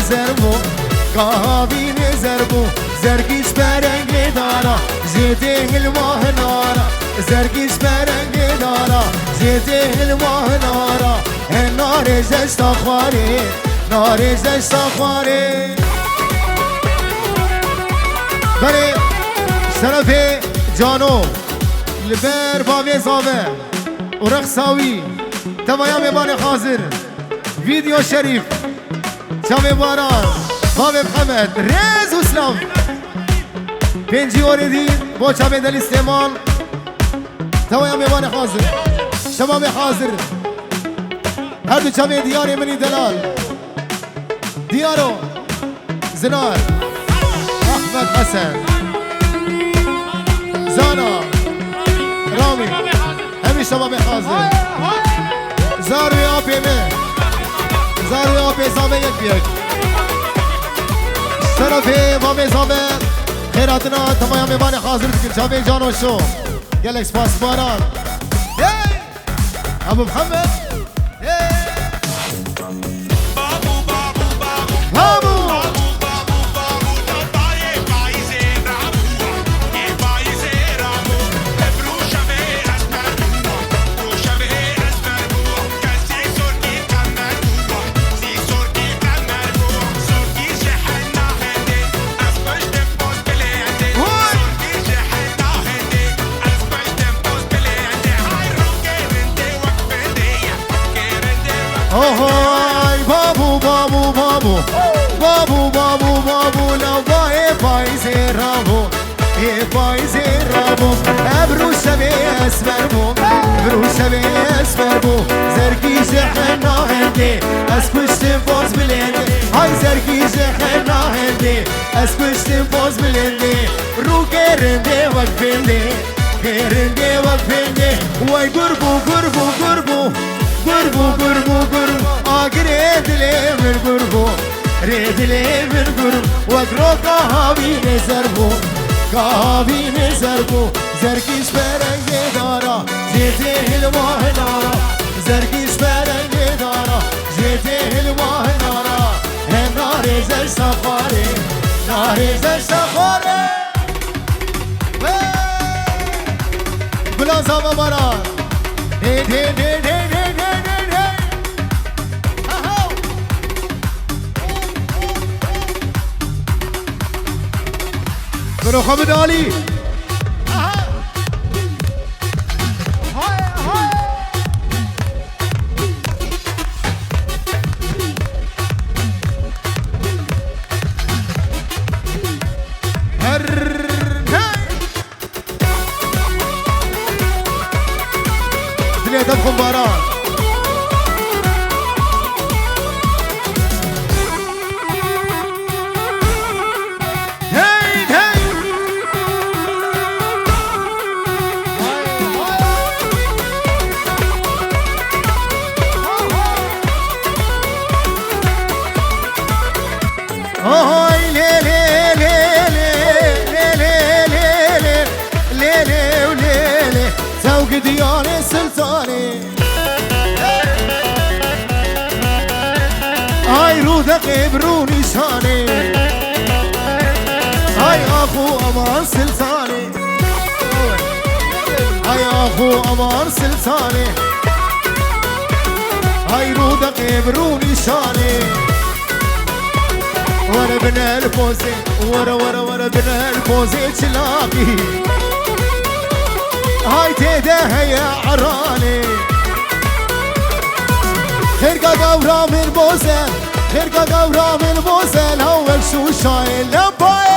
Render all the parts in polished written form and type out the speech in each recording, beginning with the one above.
نزربو قابي نزربو زرقيش برنگ دارا زيته الماه نارا زرقيش برنگ دارا زيته الماه نارا النار زشت اخواري نار زشت اخواري بله شرف جانو لبر باوی زاوه و رقصاوی تمایا میبان حاضر ویدیو شریف شام باران باوی محمد ریز اسلام پنجی اوریدی با شام دل استعمال تمایا میبان حاضر شباب حاضر هر دو شام دیاری منی دلال دیارو زنار احمد حسن زانا رامي همي شباب حاضر زاروي آبي من زاروي آبي زامي یک بیک شرفي مامي زامي خيراتنا تمايا ميباني حاضر تكن شابي جانو شو يالك سباس باران ابو محمد هاي بابو بابو بابو بابو بابو بابو لو باي بايزي رابو بايزي رابو ابرو شبي اسمر بو ابرو شبي اسمر بو زرقي جحنا هندي اسكوش تنفوز بلندي هاي زرقي جحنا هندي اسكوش تنفوز بلندي رو كرندي وقفندي كرندي وقفندي واي قربو قربو قربو قربو قربو قربو ريد لي من قربو ريد لي من قربو وقرو قهابي نزربو قهابي نزربو زرقيش برنگ دارا زيته الماه نارا زرقيش برنگ دارا زيته الماه نارا هم نار زش سفاري نار زش سفاري بلازا مباران هيد هيد هيد هيد برو خالد علي دنيا تبخم باران دياني سلطاني هاي روذا قبروني شاني هاي اخو امان سلطاني هاي اخو امان سلطاني هاي روذا قبروني شاني ورا بنا الفوزي ورا بنا الفوزي تلاقي هاي تيده يا عراني خرقة قورا من بوزل خرقة قورا من بوزل اول شو شايل لباي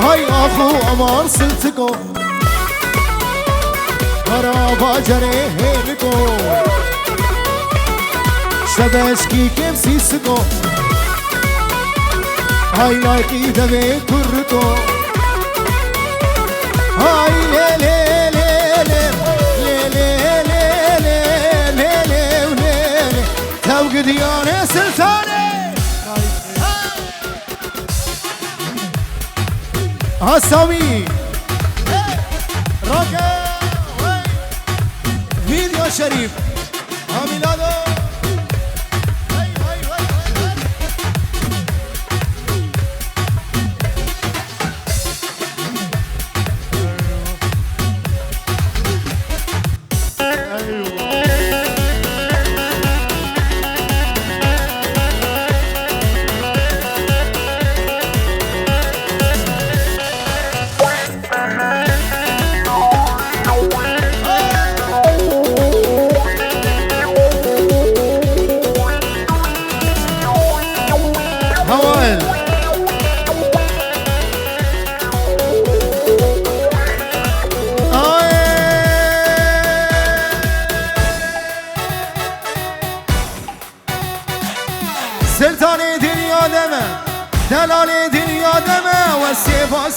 هاي اخو امان سلتكو ورا باجري هيلكو شبشكي كيف سيسكو هاي لايكي دبي كرتو هاي لي لي لي لي لي لي لي لي لي توقد يا سلطاني هسامي راكا فيديو شريف ميلادو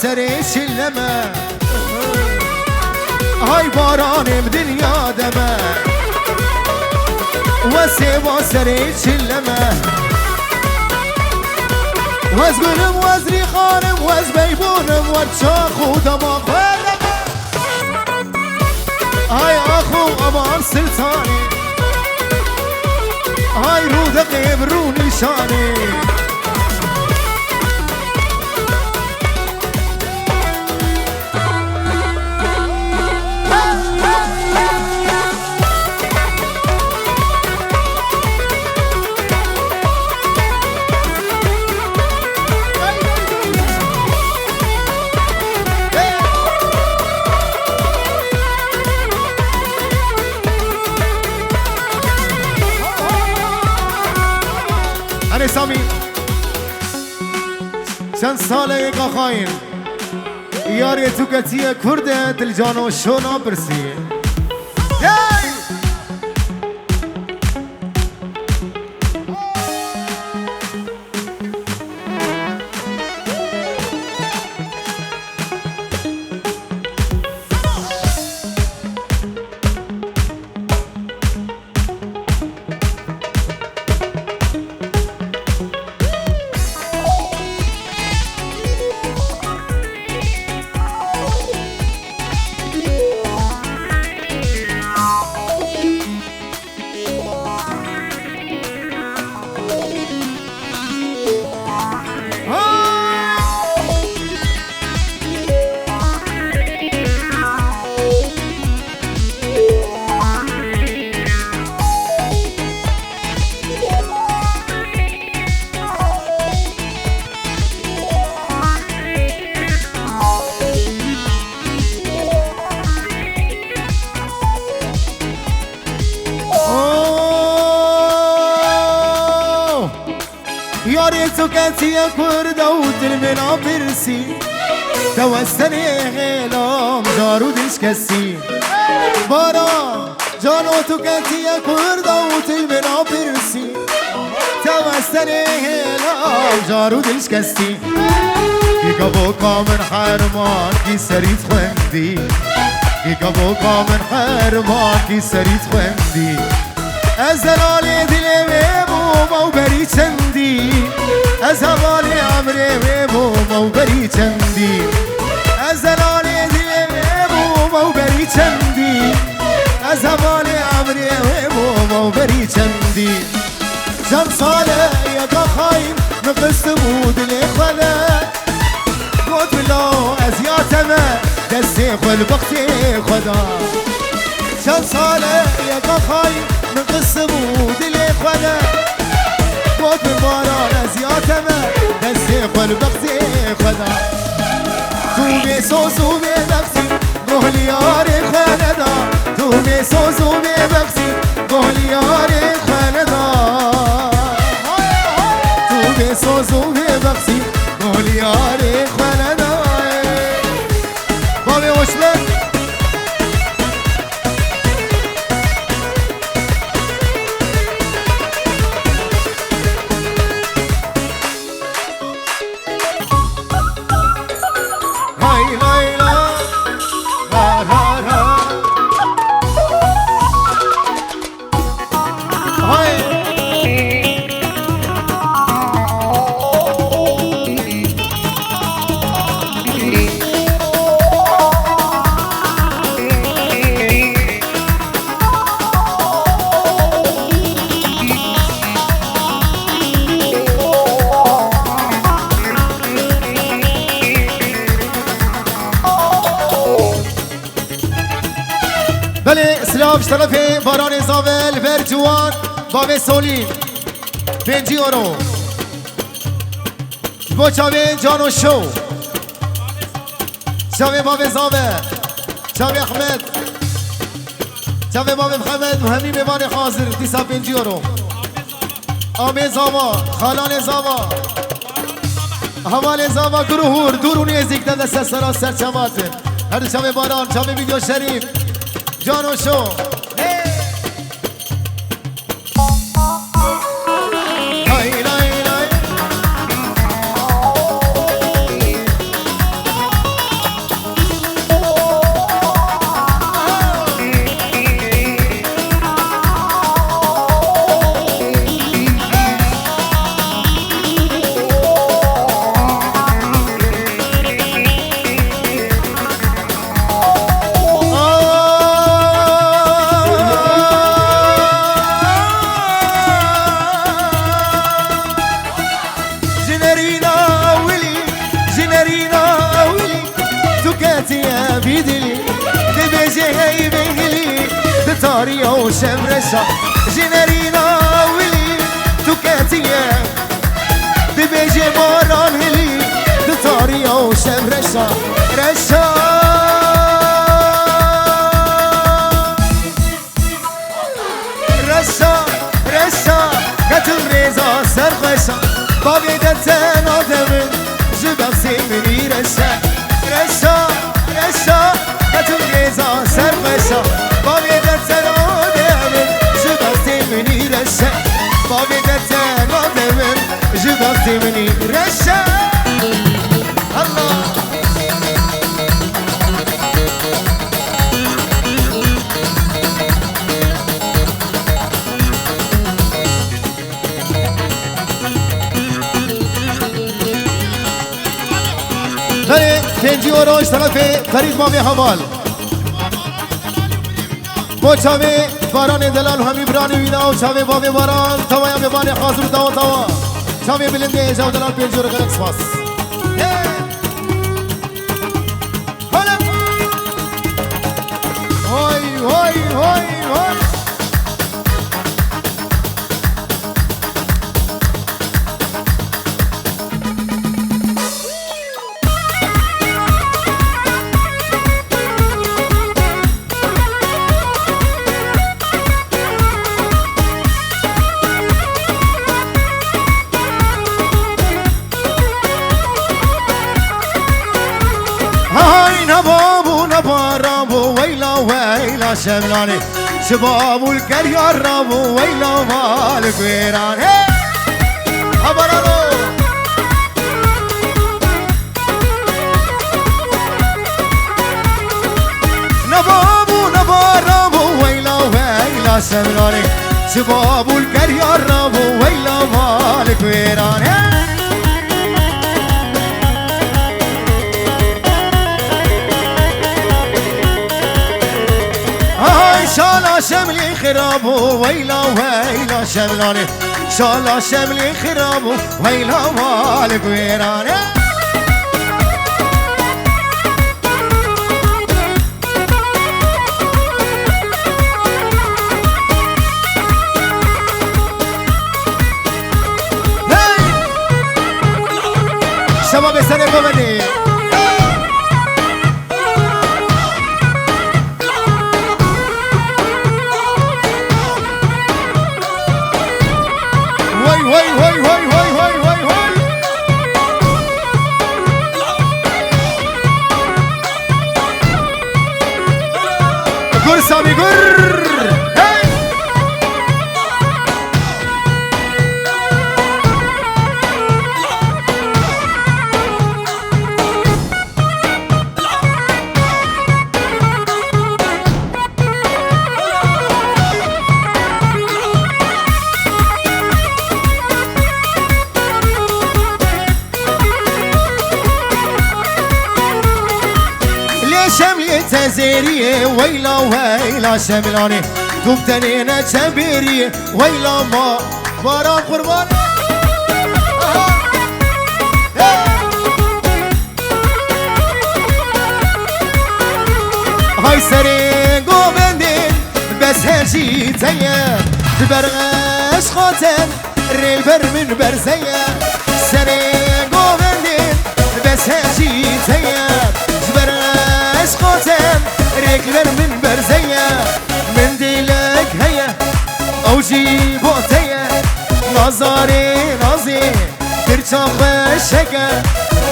سری شلمه های بارانم دنیا دمه و سیوا سری شلمه وز گلم وز ریخانم وز بیبونم و چاخ و دماغ های آخو امان سلطانی های رو دقیب رو نشانی سامی چند ساله یک آخاین یاری تو کتی کرده دل جانو شونا برسی یاری تو کتی کرده و دل منا برسی توستنی غیلام جارو دش کسی باران جانو تو کتی کرده و دل منا برسی توستنی غیلام جارو دش کسی کی کبو کامن حرمان کی سریت خوندی کی کبو کامن حرمان کی سریت خوندی از دلال دل و بری چندی از حوال عمره و بری چندی از دلال دل و بری چندی از حوال عمره و بری چندی چند ساله یکا خایم نقص بود لخوله بود بلا از یاتمه دستی خل بختی خدا چند ساله یکا خایم نقص بود لخوله بود باران از یاتمه دستی خل بختی خدا تو می سوزو می بخشی گهلیار خاندا تو می سوزو می بخشی گهلیار خاندا تو می سوزو می بخشی گهلیار خاندا بابی خوشبخت بله سلاف طرف باران زاول برجوان باب سولی 5 یورو با چاوه جان و شو چاوه باب زاول چاوه احمد چاوه باب محمد و همین میوان حاضر 5 یورو آمه زاوا خالان زاوا حوال زاوا گروهور دورونی ازیکتن دست سرا سرچماتن هر چاوه باران چاوه ویدیو شریف جان و شو تاريا وشمرشا جنرينا ولي تكاتيا ببيجي ماران هلي تاريا وشمرشا رشا رشا رشا كتل ريزا سرخشا بابي دتنا دمن جبسي مني رشا رشا رشا كتل ريزا سرخشا بابي دتنا دمن جبسي مني رشا بابي دتنا دمن جبسي مني رشا الله پنجی اوروش طرف فرید مامی حوال با چاوه باران دلال همی برانی وینا و چاوه بابی باران توایا ببانی خاصر توا توا چاوه بلنده ایجاو دلال پنجی رو غلق سپاس هوی هوی هوی هوی ويلا شملاني شباب والكريار رابو ويلا مالك ويران أبرالو نبابو نبارابو ويلا شملاني شباب والكريار رابو ويلا مالك ويران شالا شملي خرابو ويلا شملاني شالا شملي خرابو ويلا مالك ويراني شباب السنة بمني سامي قر تزيريه ويلا شملاني دوبتنينا جبيريه ويلا ما باران قرباني هاي سرين قوبندين بس هجي تيا تبرغش خاتن ريبر من برزيا سرين قوبندين بس هجي تيا تبرغش خاتن ريكلر من برزيا من ديلك هيا او جيبوتيا نظاري نازي ترشاخ بشكا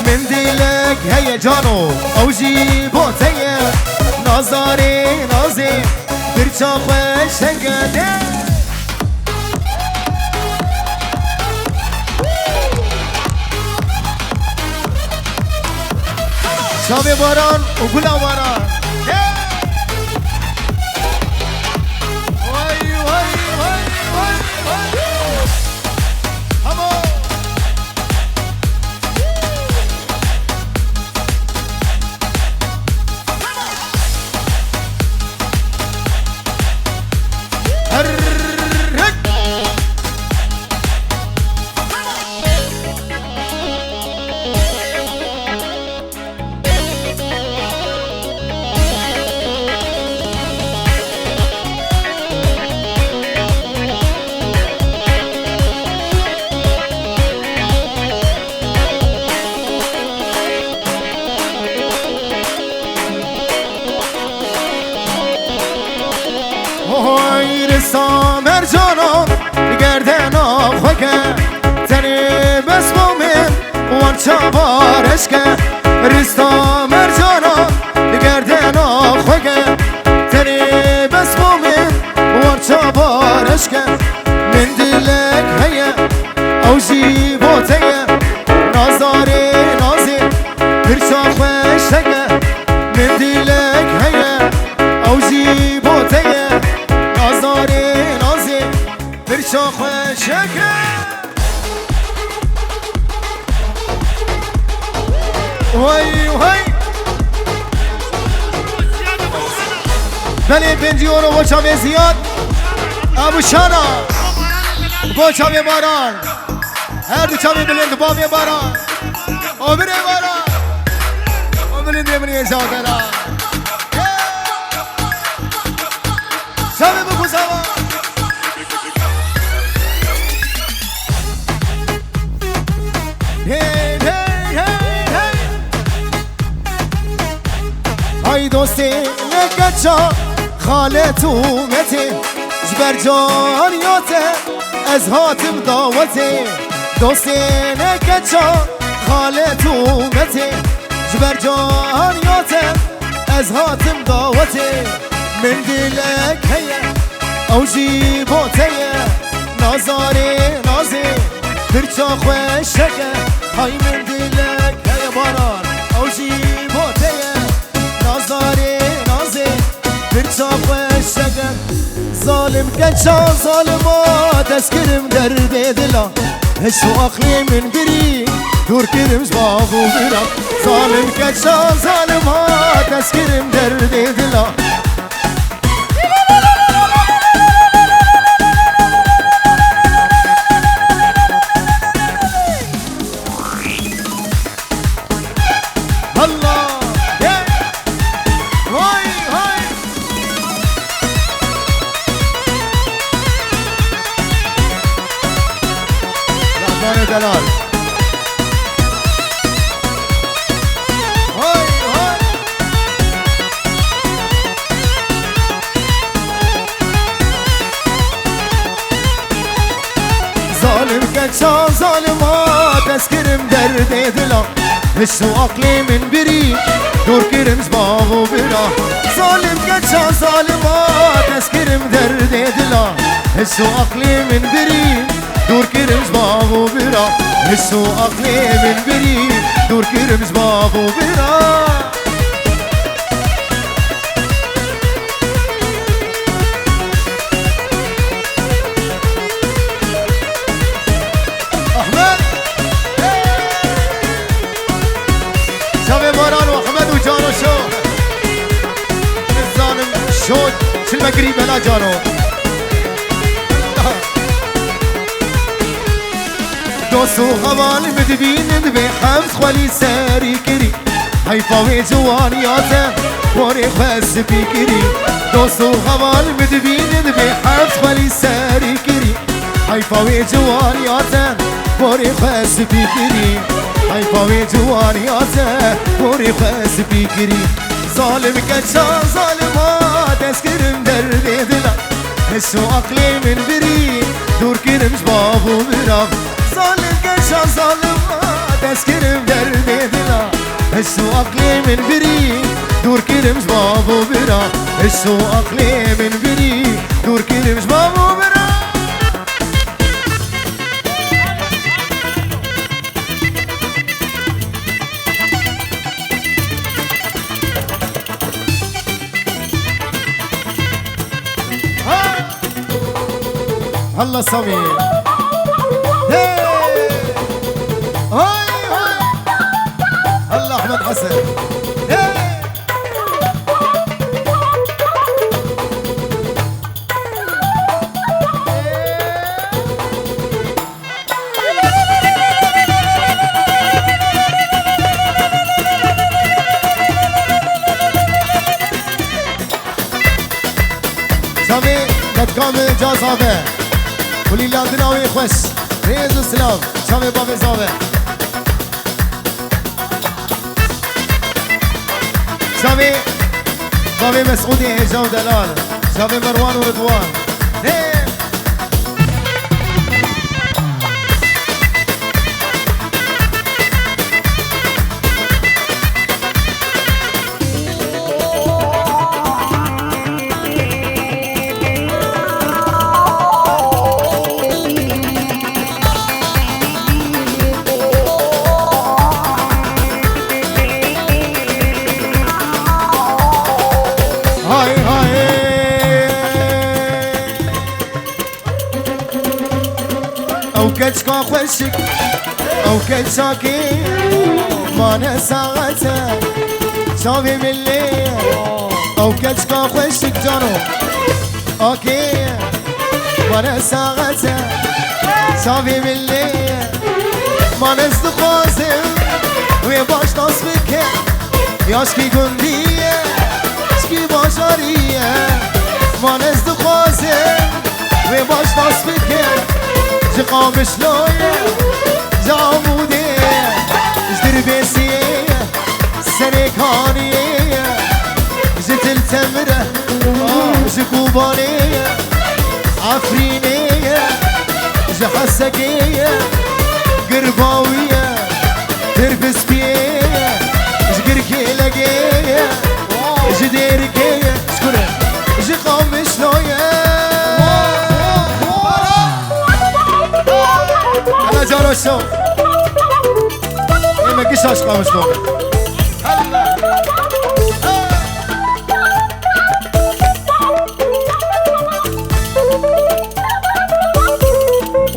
من ديلك هيا جانو او جيبوتيا نظاري نازي ترشاخ بشكا شابي باران وقلا باران وهاي رسام مرجانا گردنا خوکه تنی بس مومن وان چابارش که رسام مرجانا گردنا خوکه تنی بس مومن وان چابارش که من دلک هیا او جیبوته نازاری نازی برچا خوشتگه من دلک هیا او جیبوته نازاری نازی برچا خوشتگه وای وای بله بنجیون و چاوه زیاد ابو شانا با چاوه باران هر دو چاوه بلند باوه باران او بره باران او بلند امنی زادنا چاوه بکو سوا هی هی هی هی های دوستی نگچا خالت اومته جبر جانیاته از هاتم دعوته دوستی نگچا خالت اومته جبر جانیاته از هاتم دعوته من دلک هیا او جیبوته نازاری نازی برچا خوشگه های من دلک هیا باران او جیبوته نازاری نازی برچا خوشگه ظالم کچا ظالمات اسکرم درد دلا هشو اقلی من بری دور کرم زبابو برا ظالم کچا ظالمات اسکرم درد دلا دلال هاي هاي ظالم كنشا ظالمات اسكرم درد دلا هشو عقلي من بري دور كرم زبابو برا ظالم كنشا ظالمات اسكرم درد دلا هشو عقلي من بري دور كرم زبابو برا هشو عقلي من بري دور كرم زبابو برا احمد شبه باران واحمد وجانو شو الظالم شود شو المقريب لا جانو دوستو خوال مدبين دبي حمس خولي ساري كري حيفاوي جوانياته بوري خاس بيكري دوستو خوال مدبين دبي حمس خولي ساري كري حيفاوي جوانياته بوري خاس بيكري حيفاوي جوانياته بوري خاس بيكري ظالم كتشا ظالمات اسكرم درد دلا هشو عقلي من بري دور كرم جبابو برام ظالم كشا ظالمات اسكرم درد دلا هشو عقلي من بري دور كرم جبابو برا هشو عقلي من بري دور كرم جبابو برا الله صميم هاي هاي الله احمد حسن هاي سامي نتكامل جازابه كل اللي عندنا ويخوش ريز السلام شامي بابي زابه شامي بابي مسعودي هجا ودلال شباب مروان ورضوان او كتشكا خوشك او كتشاكي ما نساغته شافي من الليل او كتشكا خوشك جانو اوكي ما نساغته شافي من الليل ما نستخوزم ويباش تصفيك ياشكي قندية شكي باشارية ما نستخوزم ويباش تصفيك قام شلوية جامودية جدر بيسية سريكانية جت التمرة جكوبانية عفرينية جحسكية قرباوية تربس بيه جقركي لقية جديركية شكرا جقام شلوية أنا جارو الشوق ما قيساش قام شلون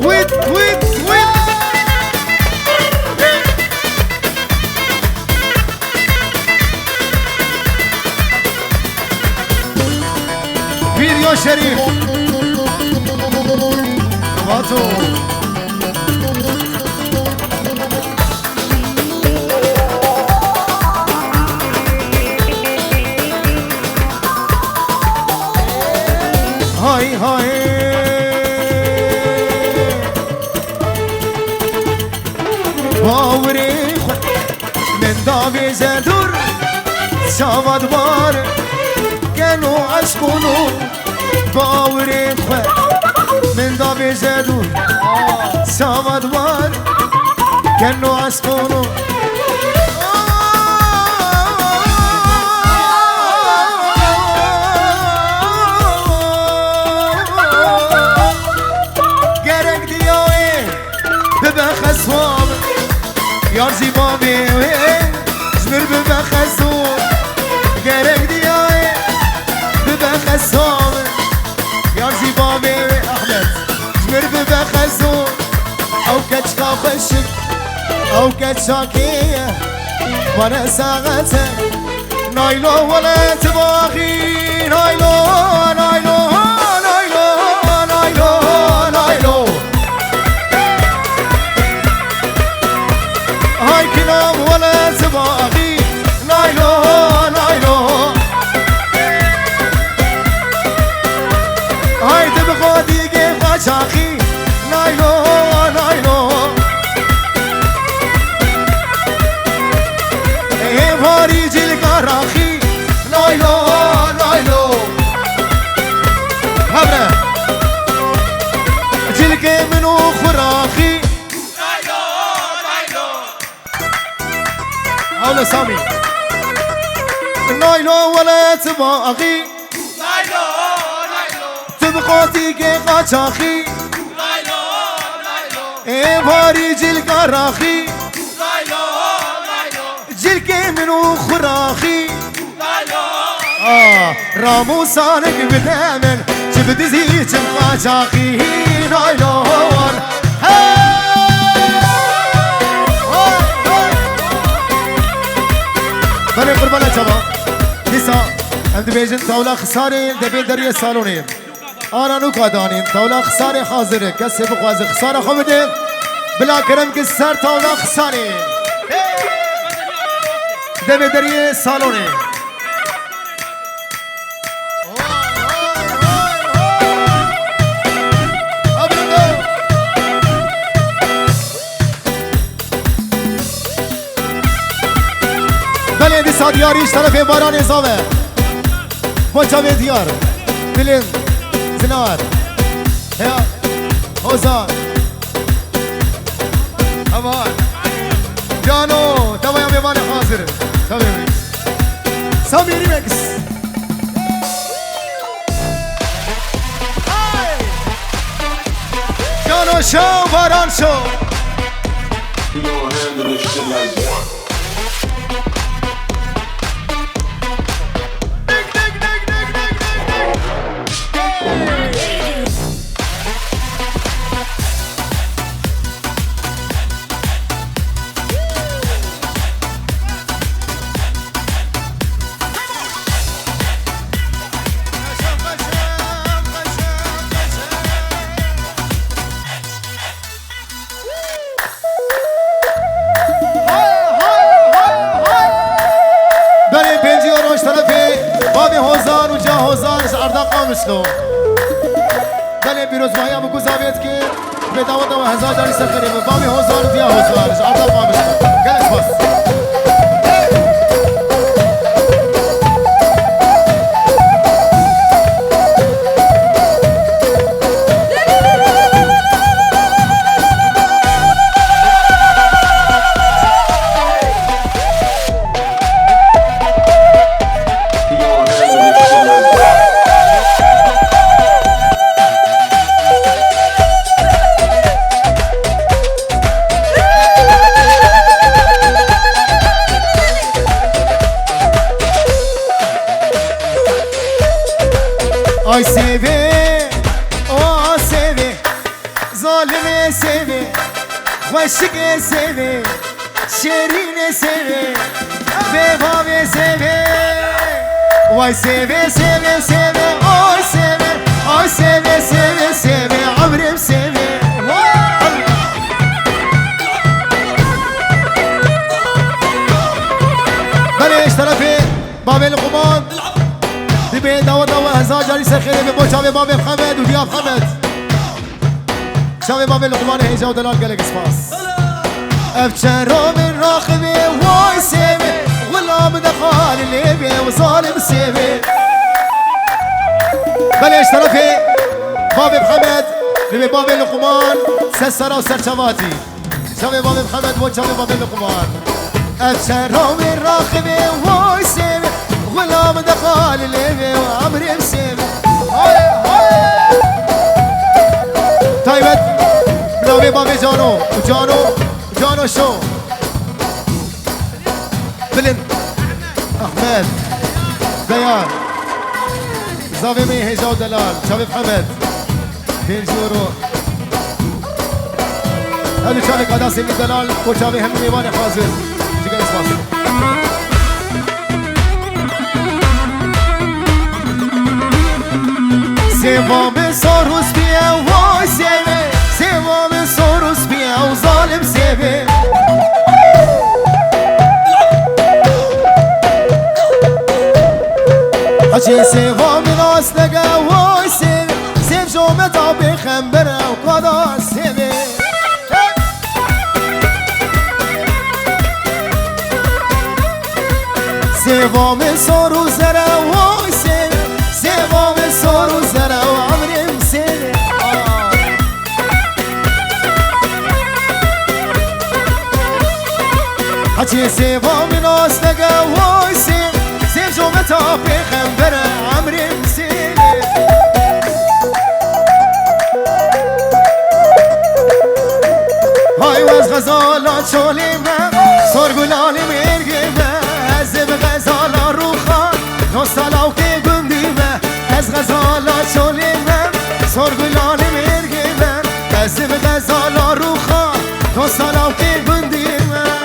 ويت فيديو شريف غاتو هاي باوري من داوي زدور شاود بار كانوا عشقونو باوري من داوي زدور شاود بار كانوا عشقونو یار زیبا بیوه جمر ببخزون گرک دیای ببخزون یار زیبا بیوه احمد جمر ببخزون او کچکا خشک او کچاکیه وانا ساغته نایلو ولا تباغی نایلو نایلو نایلو نایلو نایلو هاي كلام ولا زباغي نايلو نايلو هاي تبغى ديقي غشاخي نايلو نايلو ايه باري جلك راخي نايلو نايلو هبرة جلك منو خراخي هلا سامي نايلو ولا تباغي نايلو نايلو تبقى تيجي قاچاخي نايلو نايلو ايه باري جلك راخي نايلو نايلو جلك منو خراخي نايلو رامو سانك بتامن جبت زيت قاچاخي نايلو بله قربان جواب دیسا ام دبیجن تولا خساره دبی دری سالونیم آنا نو کادانیم تولا خساره حاضره کسی بخواز خساره خوبه بلا کرم که سر تولا خساره دبی دری سالونیم بله دیسا دیاریش طرف باران ازامه با جاوه دیار فيلم زنار يا حوزان امان جانو تمام يا حاضر تمام سامي ريمكس جانو شو باران شو You gonna handle this shit like that. مسلم بله پیروز ماهی هم گذابید که به دعوت و هزار داری سخریم بامی هزار و دیا هزار عرض قامش کن گلش باس Ay seve, o seve, zalime seve, hoşike seve, şerine seve, bevave seve. Vay seve, seve, seve, ay seve, ay seve, seve, seve, amrim seve. بلش طرفي باب القمان به دوا هزار جاری سخیره به بچه باب محمد و دیاب محمد شب باب لقمان هیجا و دلال گلک اسپاس افچرا من راخبه وای سیبه غلام دخال لیبه و ظالم سیبه بلش طرفی باب محمد به باب لقمان سسرا و سرچواتی شب باب محمد و شب باب لقمان افچرا من راخبه وای سیبه غلام دخال الليبي وعمري مسيبي طيبت بناوي بابي جانو وجانو شو بلند احمد بيان زافي مي هيجا ودلال شباب محمد بين جورو هذا شارك هذا سيدي دلال وشابي هم ميواني حاضر جيجا اسماس Sevamı soruz biye vay seve Sevamı soruz biye o zalim seve Hacı sevamı aslega vay seve Sev jomet abi khembere o kadar seve Sevamı soruz zere vay seve Sevamı soruz zere حجي سيفا من أصدقا ويسير سير جومتا في خنبرة عمري مسير هاي واز غزالات شوليمة صور قلالي ميرقيمة هزب غزالة روخا نوصلاو كي قنديمة هز غزالات شوليمة صور قلالي ميرقيمة هزب غزالة روخا نوصلاو كي قنديمة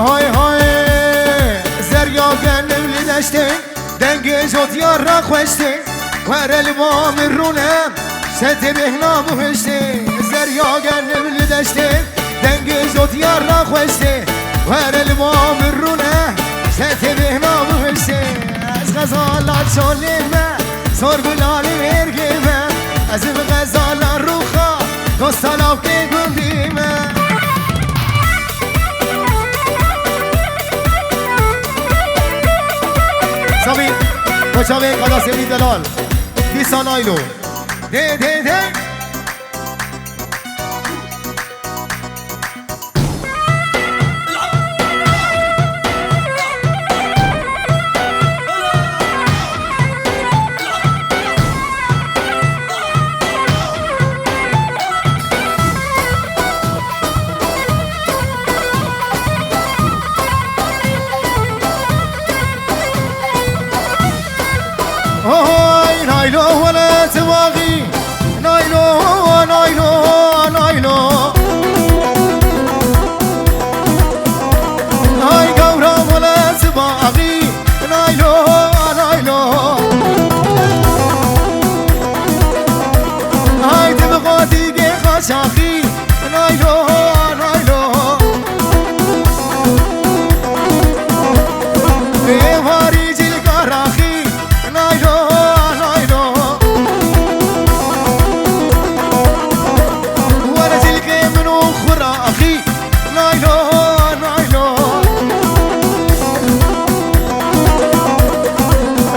های های زریا گنم لدشته دنگ جوت یار را خوشته ور الوام رونم ست بهنا بهشته زریا گنم لدشته دنگ جوت یار را خوشته ور الوام رونم ست بهنا بهشته از غزالات شلیمه زور گلالی ورگیمه از غزالات روخا دوستالاو که گندیمه سامین بچاوه قداسمی دلال دیسان آیلو ده ده ده هاي نايلو ولا تواغي نايلو نايلو نايلو هاي قورا ولا تواغي نايلو نايلو هاي تبغى تيجي خشاخي نايلو نايلو ايه واريجي الكراخي نايلو نايلو ورجلك من اخرى اخي نايلو نايلو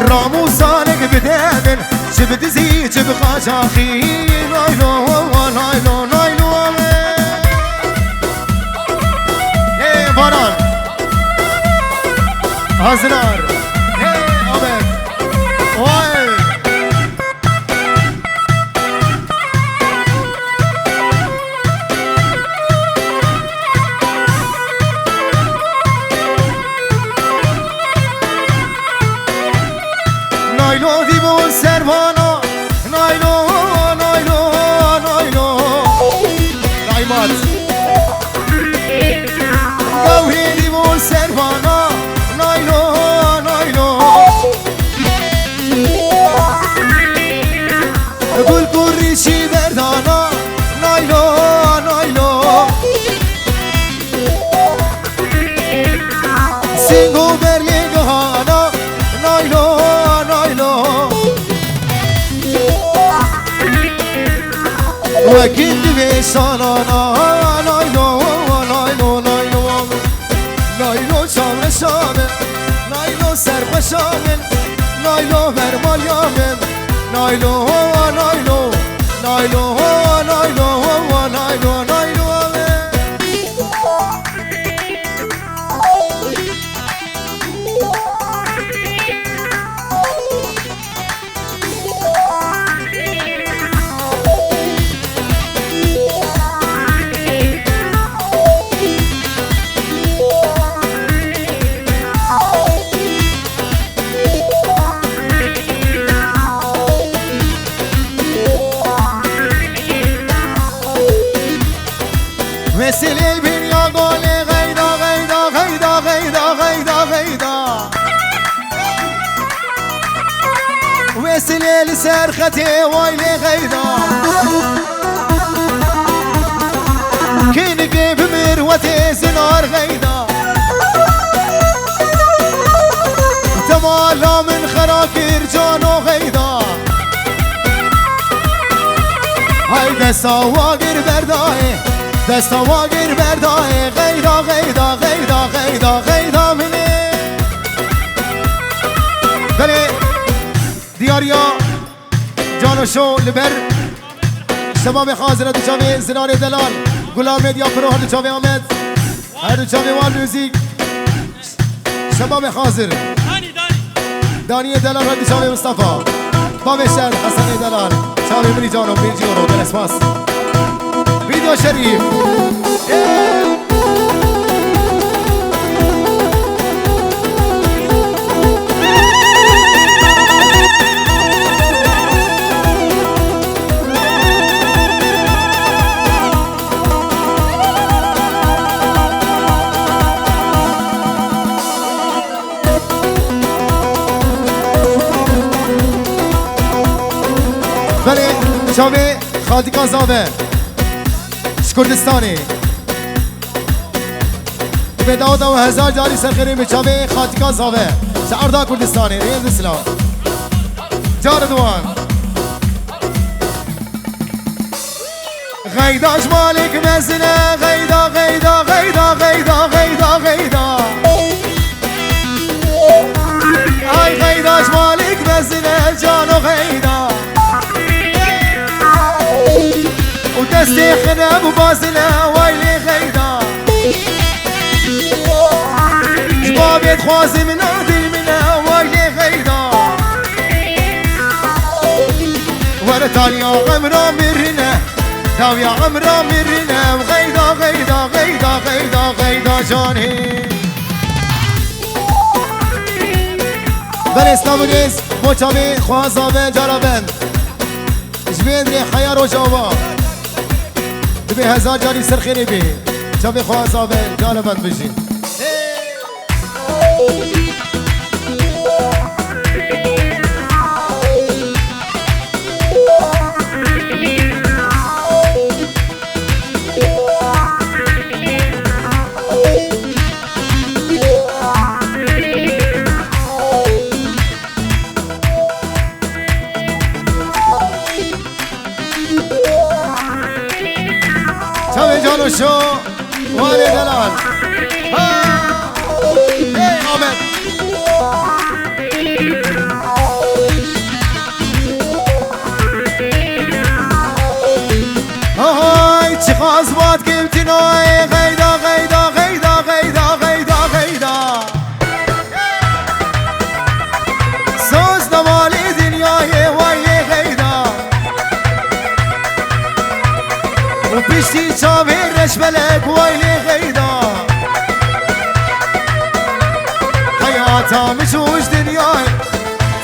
رامو صالك بدادن جبت زي جب خاشاخي نايلو نايلو نايلو ايه باران هزرار نايلو ديبو سروانا نايلو نايلو نايلو رايمات قوي ديبو سروانا نايلو نايلو قول كوريشي دردانا نايلو نايلو سينغو برلينغو هانا نايلو وكنت بيشانا نايلو نايلو نايلو نايلو شامل شامل نايلو سرخ شامل نايلو برمال يامل نايلو نايلو نايلو نايلو نايلو نايلو مثل البنيا قولي غيدا غيدا غيدا غيدا غيدا غيدا مثل السرختي ويلي غيدا كينك بمروتي زنار غيدا تمالا من خراكير جانو غيدا هاي دستا واقر بردائي دستا واقر بردائي غيدا غيدا غيدا غيدا غيدا مني بلي دياريا جانو شو لبر شباب خازنه دوچاوی زنان دلال گلاب مدیا پرو هر دوچاوی آمد هر دوچاوی وال موزیک شباب خازر دانی دلال هر دوچاوی مصطفى باب شهر حسن دلال شاوی منی جانو بیجی رو دل اسپاس ویدیو شریف چاوی خالتی کازاوه کردستانی به داود و هزار جاری سرخیری به چاوی خالتی کازاوه سعردا کردستانی ریاض اسلام جار دوان غیداش مالک مزنه غیدا غیدا غیدا غیدا غیدا غیدا ای غیداش مالک مزنه جانو غیدا و دستی خنم و بازنه ویلی غیدا جبابیت خوازی من دل منه ویلی غیدا ورطالیا غمرا مرنه داویا عمرا مرنا غيدا غيدا غيدا غيدا غيدا جاني بل اسلام نیست مچاوی خوازاوه جارابند جبین ری خیار و جاوا دبی هزار جاری سرخیری بی چاوی خوازاوه جارابند بجین شو واري دلال آمد هاي چی خواست باد قیمتی نوعی غیدا غیدا غیدا غیدا غیدا غیدا سوز نوالی دنیای وای غیدا و پیشتی چاوی رش بلک ویلی غیدا حیاتا مشوش دنیای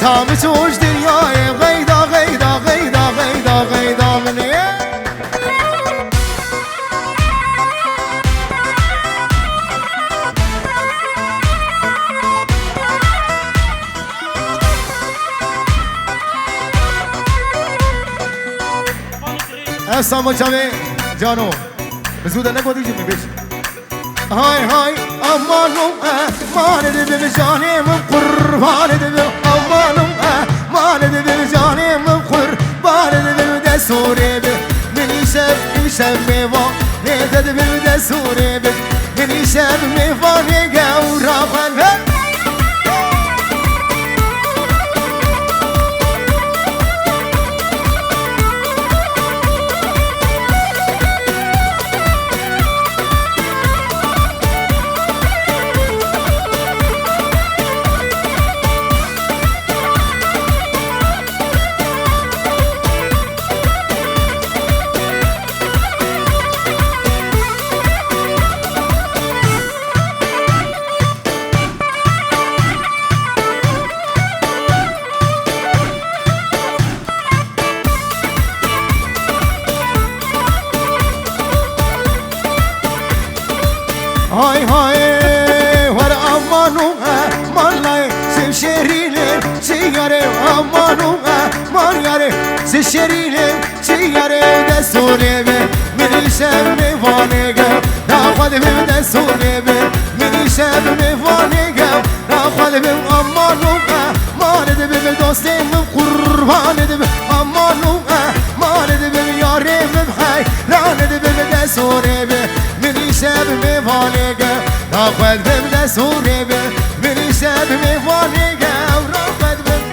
تا مشوش دنیای غیدا غیدا غیدا غیدا غیدا منی افسان مچاوی جانو بزوده نگو دیجی می بیش های های امانم مانده به جانم قربان ده امانم مانده به جانم قربان ده دستوره به منی شب میوان نیده به دستوره به منی شب میوان گورا خان های های ور امانو مالای سشریله چیاره امانو مالیاره سشریله چیاره دستوره به میشم میوانگم نخواد بیم دستوره به میشم میوانگم نخواد بیم امانو مالده بیم دوستم قربانه بیم امانو مالده بیم یاره بیم خی رانده بیم دستوره به شب میوانگم نخواد بیم دستوره به منی شب میوانگم نخواد بیم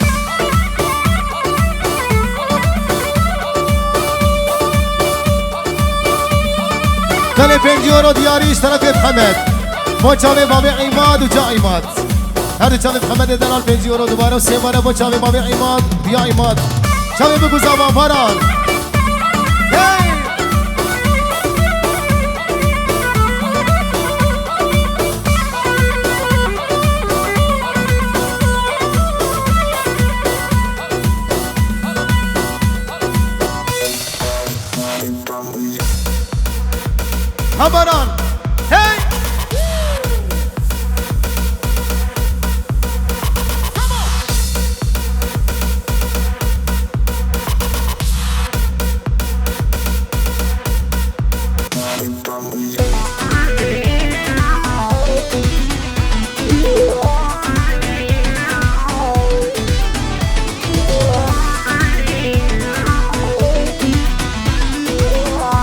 تل 5 یورو دیاریش طرف محمد با چاوی بابی عماد و جا عماد هر دو چاوی محمد دلال 5 یورو دوباره و 3 باره با چاوی بابی عماد بیا عماد چاوی بگو زبان پران Habaran, hey! Come on!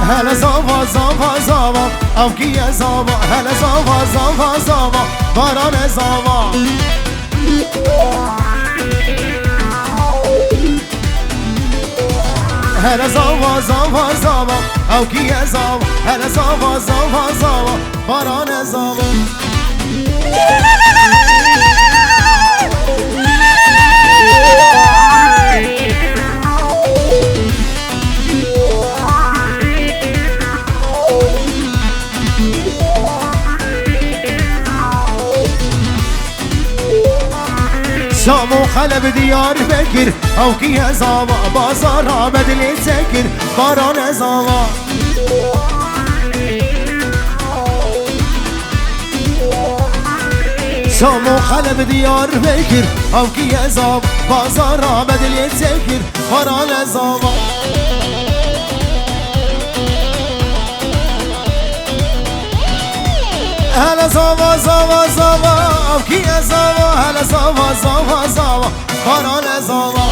هلا زاوا زاوا زاوا او کیه زاوا هلا زاوا زاوا زاوا باران زاوا هلا زاوا زاوا زاوا او کیه زاوا هلا زاوا زاوا زاوا باران زاوا شامو خلب دیار بکر او کیه زاوا بازار آمد لی تکر باران زاوا شامو خلب دیار بکر او کیه زاوا بازار آمد لی تکر باران زاوا هلا زاوا زاوا زاوا او کیه زاوا هلا زاوا زاوا زاوا باران زاوا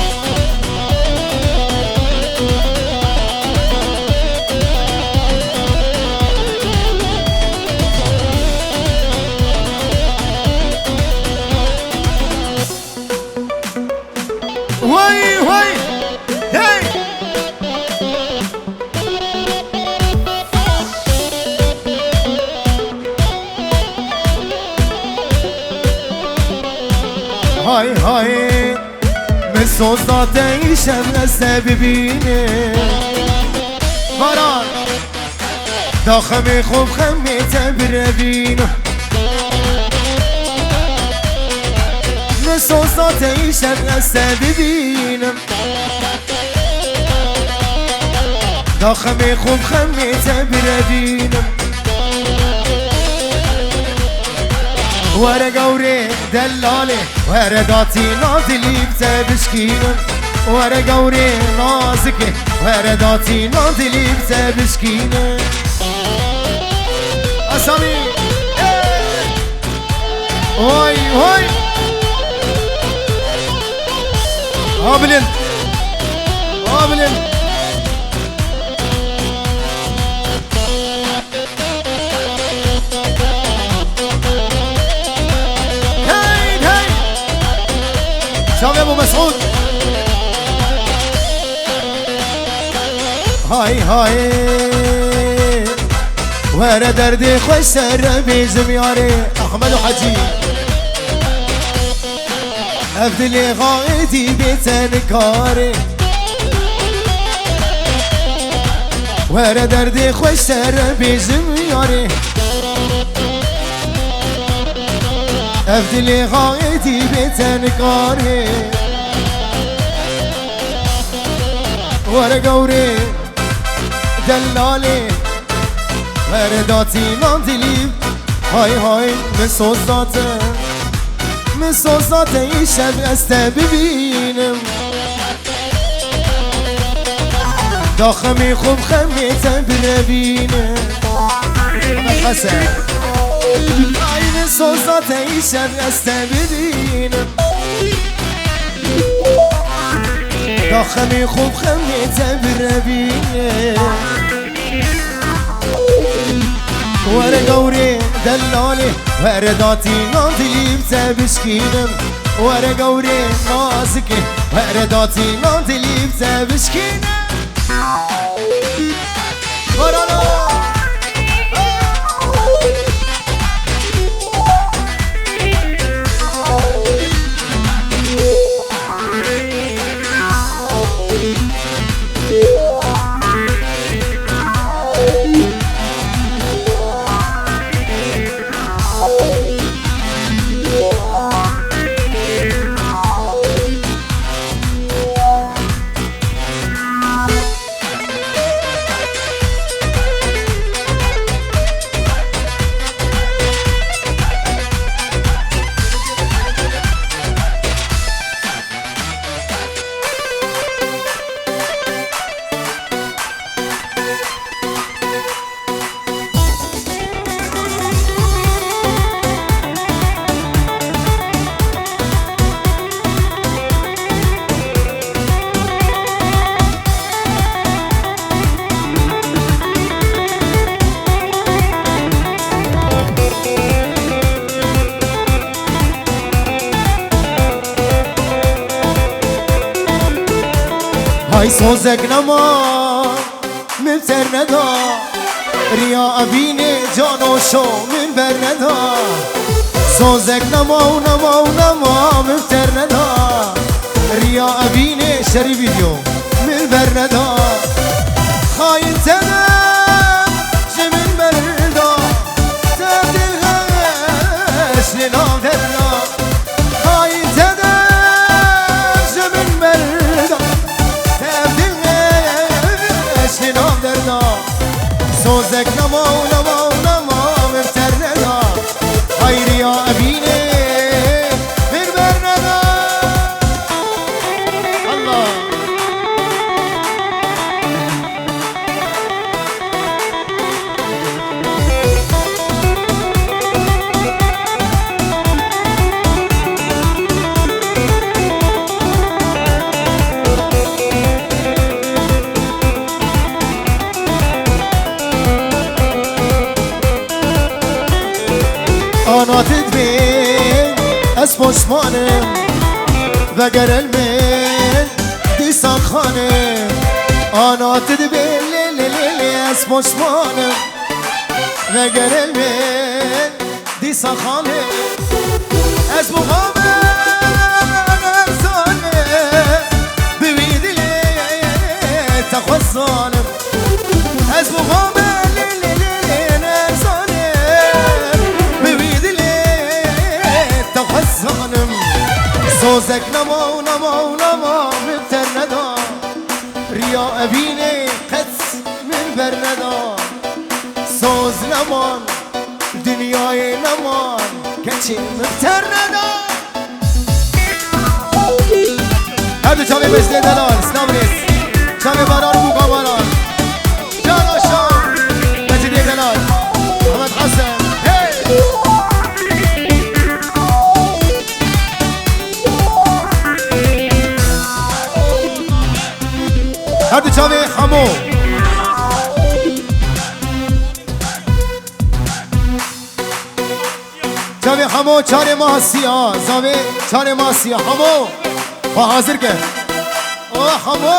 وای وای هی های های مثل ذات ایشم نسته ببینه باران داخمی خوب خمی تبربینه مثل ذات ایشم نسته ببینم داخمی خوب خمی تبربینم ورا قوري دلالي ورا داتي نازلي بتبشكينم ورا قوري نازكي ورا داتي نازلي بتبشكينم أسامي واي واي هابلن هابلن شام ابو مسعود هاي هاي ورا دردي خوش سر بيزم ياري احمد وحجي افدلي غايتي بيتن كاري ورا دردي خوش سر بيزم ياري افدلي غايتي بيتن كاري ورا قوري دلالي ورداتي ناندلي هاي هاي من صوصات ایشب استه ببینم داخمی خوب خمیتم بنبینم حسن این صوصات ایشب استه ببینم داخمی خوب خمیتم بنبینم ورا قوري دلالي ورداتي ناندلي بتبشكينم ورا قوري نازكي ورداتي ناندلي بتبشكينم ورانا های سوزک نما من سر ندا ریا ابین جان و شو من بر ندا سوزک نما و نما و نما من سر ندا ریا ابین شری ویدیو من بر ندا خاین تنم جمن بردا تبدیل غش لنام درنا خاین تنم جمن بردا تبدیل غش لنام درنا سوزک نما و نما و نما من سر ندا های ریا ابینه من بر ندا الله آنا تدبین از پشمانم وگر المن دیسان خانم آنا تدبین لی لی لی لی از پشمانم وگر المن دیسان خانم از مقامم افزانم بوید لی تخوصانم از مقامم خزانم سوزک نما و نما و نما من تر ندا ریا ابینه قدس من بر ندا سوز نمان دنیای نمان کچی من تر ندا هر دو چاوی بجده دلال اسلام ریس چاوی باران بوگا باران جان آشان بجده دلال محمد حسن هر دو چاوی خمو چاوی خمو چار ماه سیاه زاوی چار ماه سیاه خمو با حاضر که اوه خمو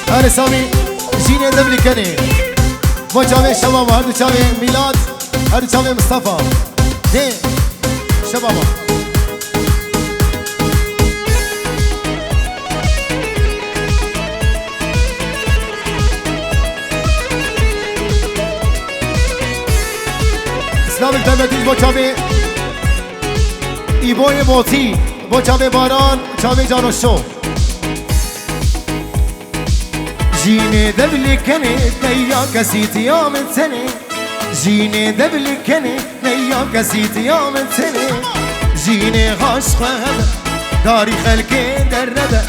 هر سامی جینه دبلی کنی با چاوی شباب هر دو چاوی میلاد هر دو چاوی مصطفى ده شباب اسلام التمتیز با چاوی ایبوی موتی با چاوی باران چاوی جانوشو جینه دبلی کنی نیا کسی تیا من سنی جینه دبلی کنی نیا کسی تیا من سنی جینه غاش خواهد داری خلقی در نبه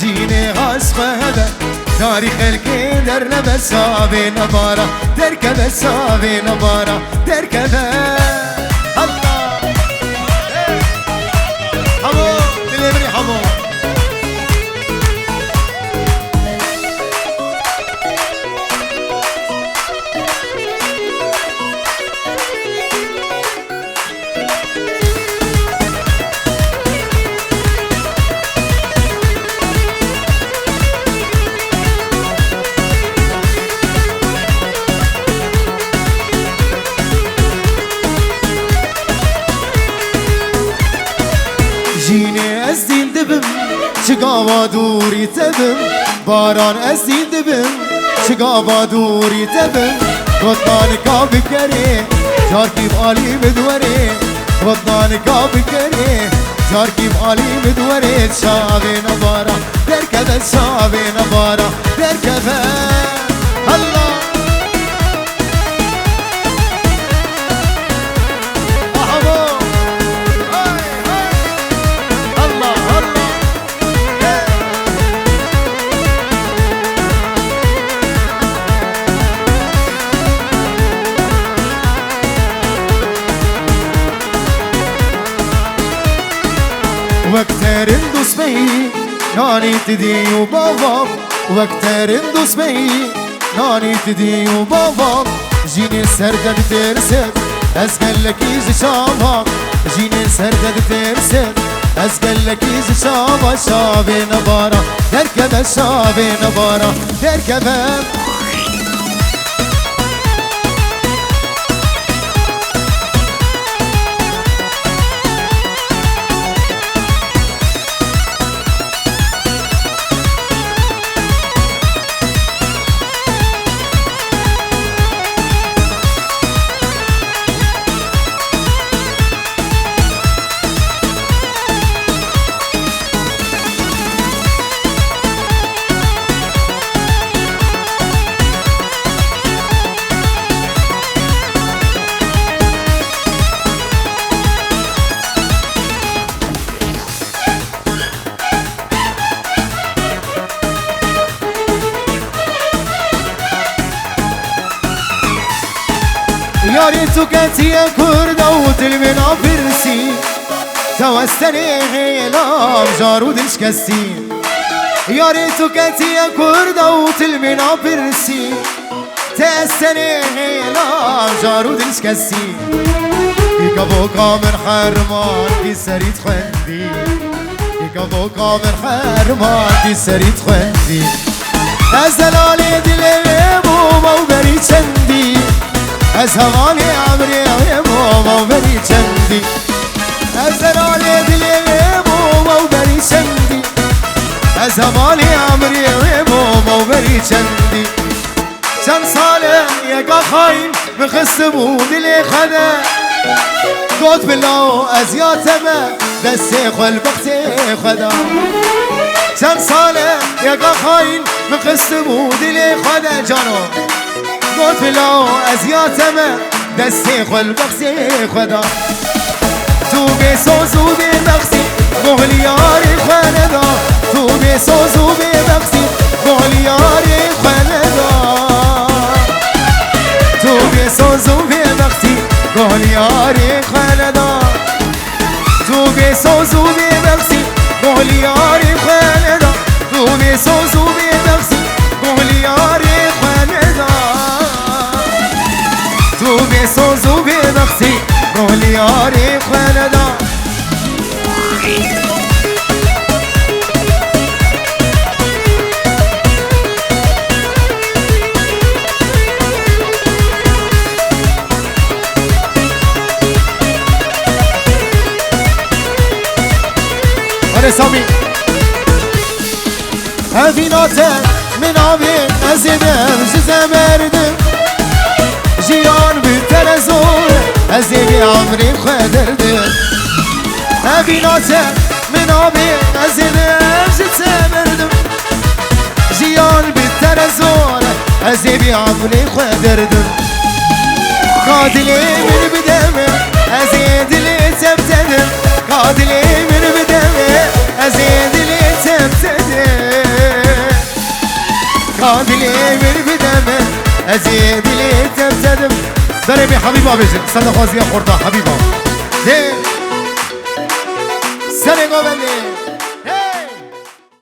جینه غاش خواهد داری خلقی در نبه سابه نبارا در کبه سابه نبارا در کبه الله حمو دلی بری حمو جینه از دیل دبم چگاوا دوری تبم باران از دیل دبم چگاوا دوری تبم گدنان کا بکره جار کیم عالی بدوره گدنان کا بکره جار کیم عالی بدوره شاوه نبارا در کده شاوه نبارا در کده الله وقتر اندوس بی نانی تدی و بابام وقتر اندوس بی نانی تدی و بابام جینی سردن ترسد از گلکی ز شاما جین سر دد ترسن از گلکی ز شاما شاب نبارا درکب شاب نبارا درکبم یاری تو کتی کرد و تلمنا فرسی توستنی غیلام جارو دلش کسی یاری تو کتی کرد و تلمنا فرسی توستنی غیلام جارو دلش کسی ایکا بو کامر حرمان کی سریت خوندی ایکا بو کامر حرمان کی سریت خوندی از دلالی دلی بوما و بری چندی از هوای عمری بوما و بری چندی از دلالی دلی بوما و بری چندی از هوای عمری بوما و بری چندی چند ساله یکا خاین بخست بود دلی خدا گفت بلا از یاتمه دستی خل بختی خدا چند ساله یکا خاین بخست بود دلی خدا جانو گفت بلا از یاتمه دستی خل بختی خدا تو بی سوزو بی بختی بغلیاری خاندا تو بی سوزو بی بختی بغلیاری خاندا تو بی سوزو بی بختی بغلیاری خاندا تو بی سوزو بی بختی بغلیاری خاندا تو بی سوزو بی بختی بغلیاری خاندا تو بی سوزو بی بختی بغلیاری خاندا سامی هفیناته من آبی ازیدم زمردم جیان بیتر از اون ازیدی عمری خدردم هفیناته من آبی ازیدم زمردم جیان بیتر از اون ازیدی عمری خدردم قاتلی من بدمه ازیدی لی تبتدم قاتلی من بدمه ازیدی لی تبتدم قاتلی من بدمه ازیدی لی تبتدم داره بی حبیبا بجن صدق خوازی خورده حبیبا سرگو بنده